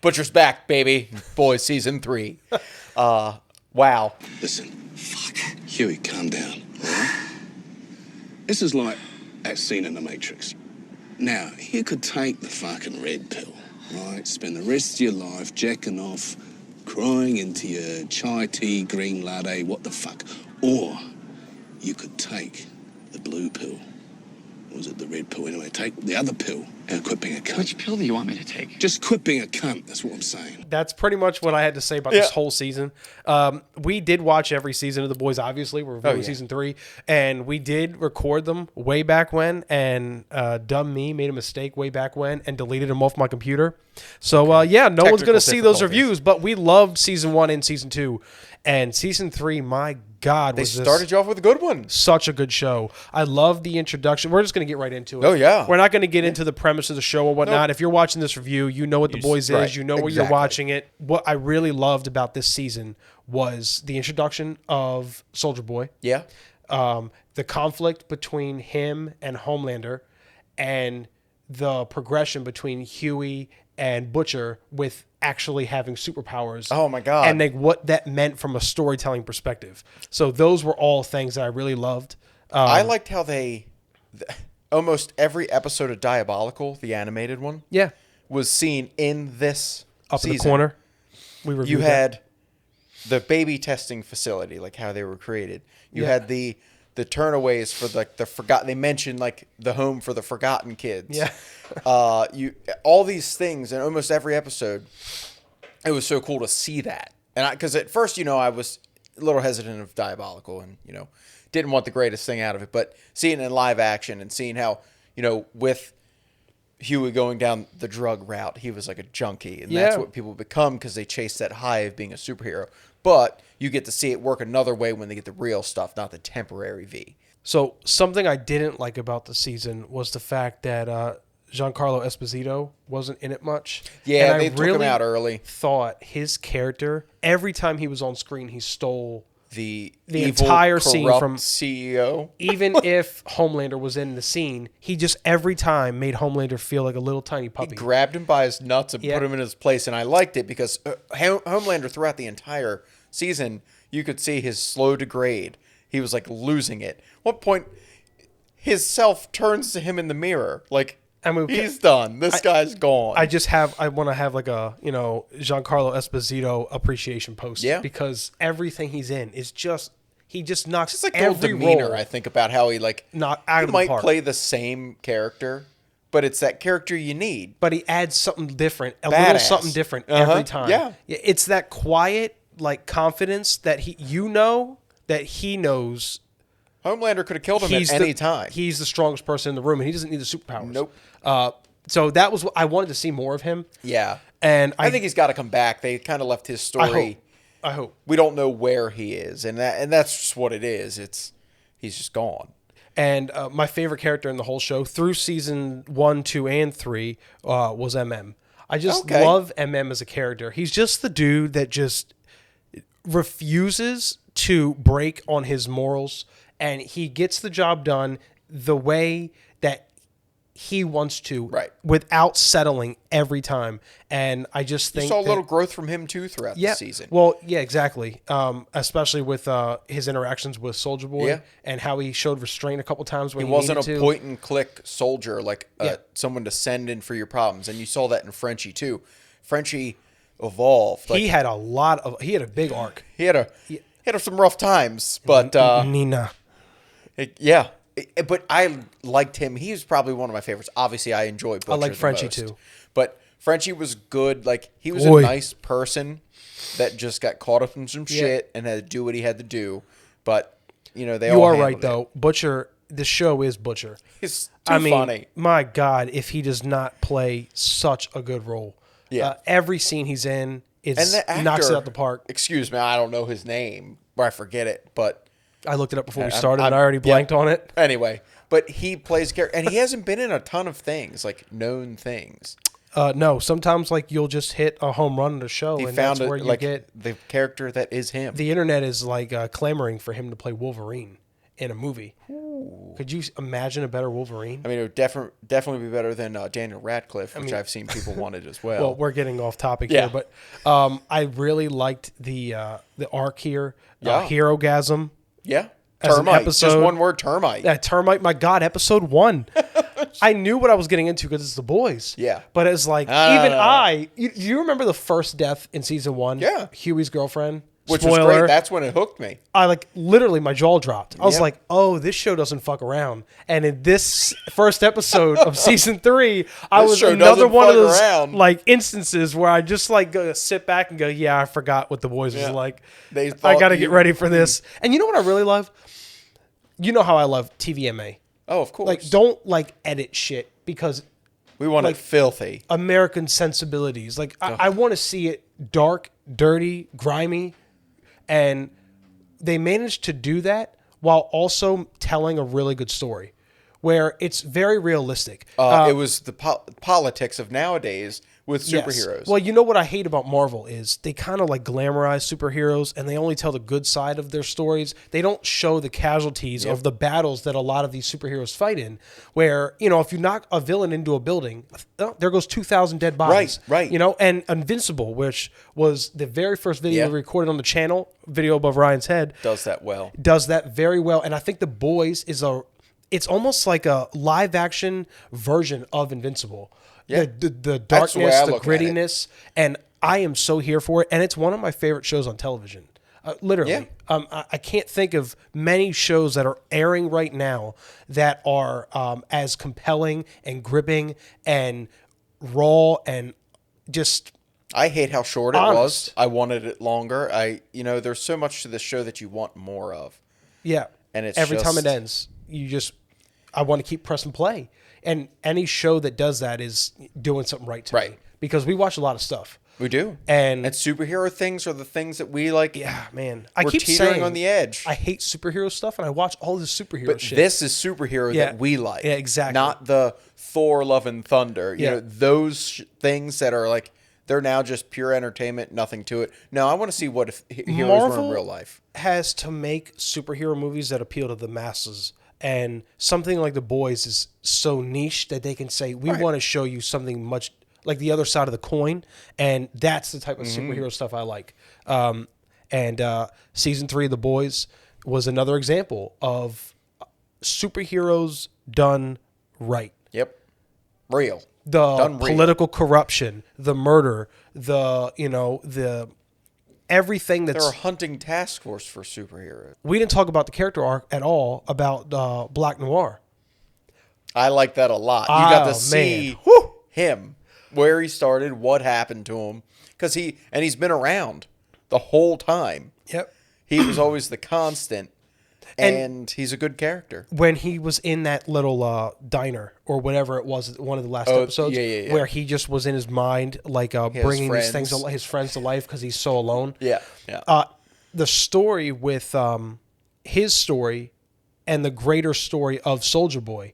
Butcher's back, baby. Boys, season 3. Wow. Listen, fuck. Huey, calm down, all right? This is like that scene in The Matrix. Now, you could take the fucking red pill, right? Spend the rest of your life jacking off, crying into your chai tea, green latte, what the fuck. Or you could take the blue pill. Or was it the red pill? Anyway, take the other pill and quit being a cunt. Which pill do you want me to take? Just quit being a cunt, that's what I'm saying. That's pretty much what I had to say about this whole season. We did watch every season of The Boys, obviously. We're reviewing season 3. And we did record them way back when. And dumb me made a mistake way back when and deleted them off my computer. So, no one's going to see those reviews. But we loved season 1 and season 2. And season 3, my God, they started you off with a good one. Such a good show. I love the introduction. We're just going to get right into it. Oh, yeah. We're not going to get into the premise of the show or whatnot. Nope. If you're watching this review, you know what The Boys is. You know where you're watching it. What I really loved about this season was the introduction of Soulja Boy. Yeah. The conflict between him and Homelander and the progression between Huey and Butcher with actually having superpowers. Oh my God. And what that meant from a storytelling perspective. So those were all things that I really loved. I liked how almost every episode of Diabolical, the animated one, was seen in this Up season. in the corner. You had the baby testing facility, like how they were created. You had the turnaways for the forgotten. They mentioned like the home for the forgotten kids. Yeah. All these things in almost every episode. It was so cool to see that, and because at first, I was a little hesitant of Diabolical, and didn't want the greatest thing out of it. But seeing it in live action and seeing how with Huey going down the drug route, he was like a junkie, and that's what people become because they chase that high of being a superhero. But you get to see it work another way when they get the real stuff, not the temporary V. So something I didn't like about the season was the fact that Giancarlo Esposito wasn't in it much. Yeah, they took him out early. Thought his character, every time he was on screen, he stole the evil, entire scene from CEO. Even if Homelander was in the scene, he just every time made Homelander feel like a little tiny puppy. He grabbed him by his nuts and put him in his place, and I liked it because Homelander throughout the entire season, you could see his slow degrade. He was like losing it. At one point, his self turns to him in the mirror, like, he's done. This guy's gone. I want to have like a, Giancarlo Esposito appreciation post. Yeah. Because everything he's in is he just knocks it's like every demeanor, role. I think, about how he might play the same character, but it's that character you need. But he adds something different, little something different every time. Yeah. It's that quiet, like, confidence that that he knows. Homelander could have killed him at any time. He's the strongest person in the room, and he doesn't need the superpowers. Nope. So that was what I wanted to see more of him. Yeah. And I think he's got to come back. They kind of left his story. I hope. We don't know where he is, and that's just what it is. He's just gone. And my favorite character in the whole show through season 1, 2, and 3 was MM. I just love MM as a character. He's just the dude that just refuses to break on his morals, and he gets the job done the way that he wants to, without settling every time. And I just think you saw a little growth from him too throughout the season. Well, yeah, exactly. Especially with his interactions with Soulja Boy and how he showed restraint a couple times when he wasn't needed a to. point and click soldier like someone to send in for your problems, and you saw that in Frenchie too. Frenchie evolved. He had a big arc. He had some rough times, but Nina. But I liked him. He was probably one of my favorites. Obviously, I enjoy Butcher I like Frenchie most. too. But Frenchie was good. Like, he was a nice person that just got caught up in some shit and had to do what he had to do. But, you are right, though. Butcher, the show is Butcher. He's funny. My God, if he does not play such a good role. Yeah. Every scene he's in knocks it out the park. Excuse me, I don't know his name, or I forget it, but I looked it up before we started, and I already blanked on it. Anyway, but he plays character, and he hasn't been in a ton of things, like known things. No, sometimes like you'll just hit a home run in a show, and that's where you get the character that is him. The internet is like clamoring for him to play Wolverine in a movie. Ooh. Could you imagine a better Wolverine? I mean, it would definitely be better than Daniel Radcliffe, which I've seen people wanted as well. Well, we're getting off topic here, but I really liked the arc here. Herogasm. Yeah. As an Termite. episode. Just one word, termite. Yeah, termite. My God, episode 1. I knew what I was getting into because it's the boys. Yeah. But it's like, you remember the first death in season 1? Yeah. Huey's girlfriend. Which Spoiler. was great. That's when it hooked me. I literally my jaw dropped. I was like, oh, this show doesn't fuck around. And in this first episode of season 3, I was another one of those instances where I just go sit back and go, yeah, I forgot what the boys was like. I got to get ready for this. And you know what I really love? You know how I love TVMA. Oh, of course. Don't edit shit because we want it filthy. American sensibilities. I want to see it dark, dirty, grimy. And they managed to do that while also telling a really good story where it's very realistic. It was the politics of nowadays with superheroes. Yes. Well, you know what I hate about Marvel is they kind of glamorize superheroes and they only tell the good side of their stories. They don't show the casualties of the battles that a lot of these superheroes fight in where, if you knock a villain into a building, there goes 2,000 dead bodies. Right. And Invincible, which was the very first video we recorded on the channel, video above Ryan's head. Does that well. Does that very well. And I think The Boys it's almost like a live action version of Invincible. Yeah. The darkness, the grittiness, and I am so here for it. And it's one of my favorite shows on television. Literally. Yeah. I can't think of many shows that are airing right now that are as compelling and gripping and raw and just I hate how short it was. I wanted it longer. There's so much to this show that you want more of. Yeah. And it's every time it ends, I want to keep pressing play. And any show that does that is doing something right to me. Because we watch a lot of stuff. We do. And superhero things are the things that we like. Yeah, man. I keep saying on the edge. I hate superhero stuff and I watch all this superhero shit. But this is superhero that we like. Yeah, exactly. Not the Thor, Love and Thunder. You know, those things that are they're now just pure entertainment, nothing to it. No, I want to see what if heroes were in real life. Has to make superhero movies that appeal to the masses. And something like The Boys is so niche that they can say, we want to show you something much like the other side of the coin. And that's the type of superhero stuff I like. And season 3 of The Boys was another example of superheroes done right. Yep. Real. The political corruption, the murder, the everything that's... They're a hunting task force for superheroes. We didn't talk about the character arc at all about Black Noir. I like that a lot. You got to see him, where he started, what happened to him. Because he's been around the whole time. Yep. He was always the constant. And he's a good character. When he was in that little diner or whatever it was, one of the last episodes, where he just was in his mind, bringing these things, his friends to life because he's so alone. Yeah. The story with his story and the greater story of Soulja Boy.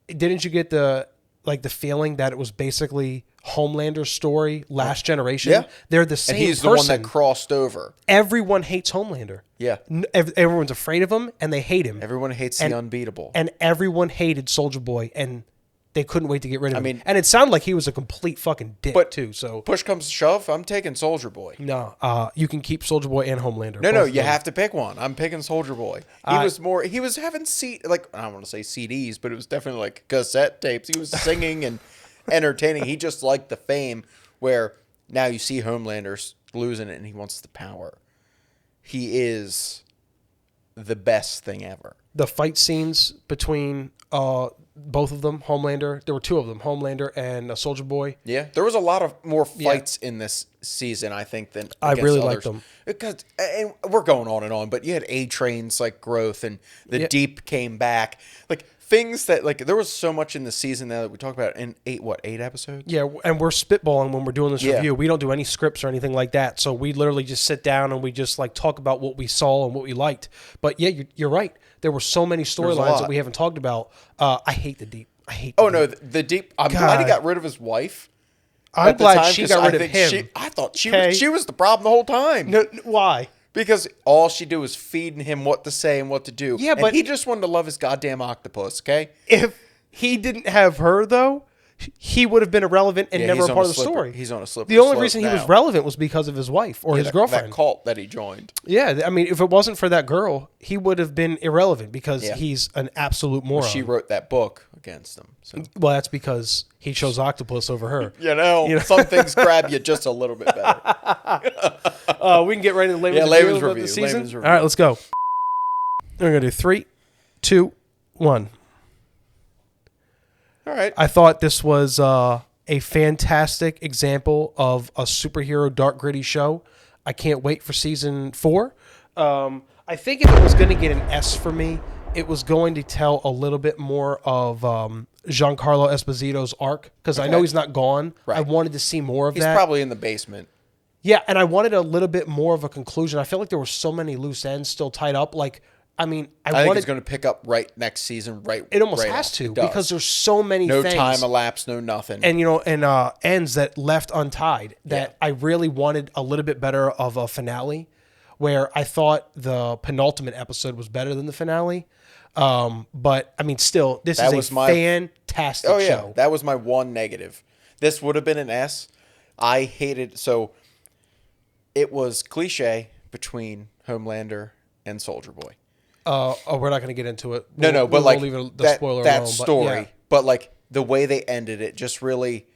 Didn't you get the feeling that it was basically Homelander's story, Last Generation? Yeah. They're the same person. And he's the one that crossed over. Everyone hates Homelander. Yeah. Everyone's afraid of him, and they hate him. Everyone hates the unbeatable. And everyone hated Soulja Boy, and they couldn't wait to get rid of him. And it sounded like he was a complete fucking dick, too. So push comes to shove, I'm taking Soulja Boy. No, you can keep Soulja Boy and Homelander. No, you have to pick one. I'm picking Soulja Boy. He was having I don't want to say CDs, but it was definitely cassette tapes. He was singing and entertaining. He just liked the fame where now you see Homelander's losing it and he wants the power. He is the best thing ever. The fight scenes between both of them, Homelander, there were 2 of them, Homelander and Soulja Boy. Yeah, there was a lot of more fights in this season, I think, than I really liked them. Because, and we're going on and on, but you had A-Train's growth and the Deep came back. Things that there was so much in the season that we talked about in 8 episodes? Yeah, and we're spitballing when we're doing this review. We don't do any scripts or anything like that. So we literally just sit down and we just talk about what we saw and what we liked. But yeah, you're right. There were so many storylines that we haven't talked about. I hate the Deep. The Deep. I'm glad he got rid of his wife. I'm glad she got rid of him. I thought she was the problem the whole time. No, why? Because all she do was feeding him what to say and what to do. Yeah, and but he just wanted to love his goddamn octopus, okay? If he didn't have her, though, he would have been irrelevant and never he's a on part a of the slippery- story. he's on a slippery The only slope reason he was now. relevant was because of his wife or his girlfriend. That cult that he joined. Yeah, I mean, if it wasn't for that girl, he would have been irrelevant because Yeah. he's an absolute moron. She wrote that book against him. So. Well, that's because he chose octopus over her. You know, some things grab you just a little bit better. We can get right into Layman's Layman's review of review, the season. Layman's review. All right, let's go. We're going to do 3, 2, 1. All right. I thought this was a fantastic example of a superhero dark gritty show. I can't wait for season 4. I think if it was going to get an S for me, it was going to tell a little bit more of Giancarlo Esposito's arc because I know he's not gone. Right. I wanted to see more of He's that. probably in the basement. Yeah, and I wanted a little bit more of a conclusion. I feel like there were so many loose ends still tied up. Like, I mean, I think it's going to pick up right next season. Right. It almost right has off. to It does. because there's so many no things. time elapsed, no nothing. And ends that left untied that I really wanted a little bit better of a finale, where I thought the penultimate episode was better than the finale. But I mean, still, this is a fantastic show. That was my one negative. This would have been an S. I hated it was cliche between Homelander and Soulja Boy. We're not going to get into it. But we'll like leave it, the that, spoiler that alone, story, but like the way they ended it, just really,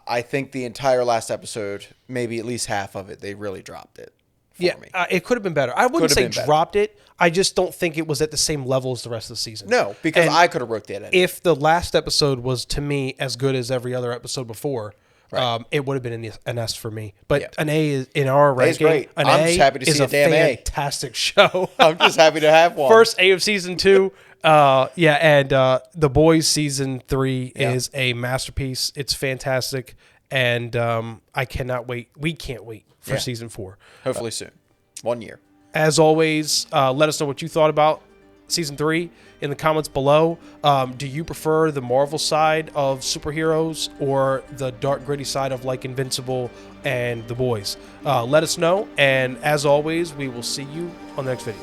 I think the entire last episode, maybe at least half of it, they really dropped it. For me. It could have been better. I wouldn't Could say have been better. dropped it. I just don't think it was at the same level as the rest of the season. No, because And I could have wrote that in. if the last episode was to me as good as every other episode before, it would have been an S for me. But an A is in our ranking. great. An I'm A just happy to is see a damn A. fantastic show. I'm just happy to have one. First A of season 2. And The Boys season 3 is a masterpiece. It's fantastic, and I cannot wait. We can't wait for season 4. Hopefully soon. 1 year. As always, let us know what you thought about season 3 in the comments below. Do you prefer the Marvel side of superheroes or the dark gritty side of like Invincible and The Boys? Let us know, and as always, we will see you on the next video.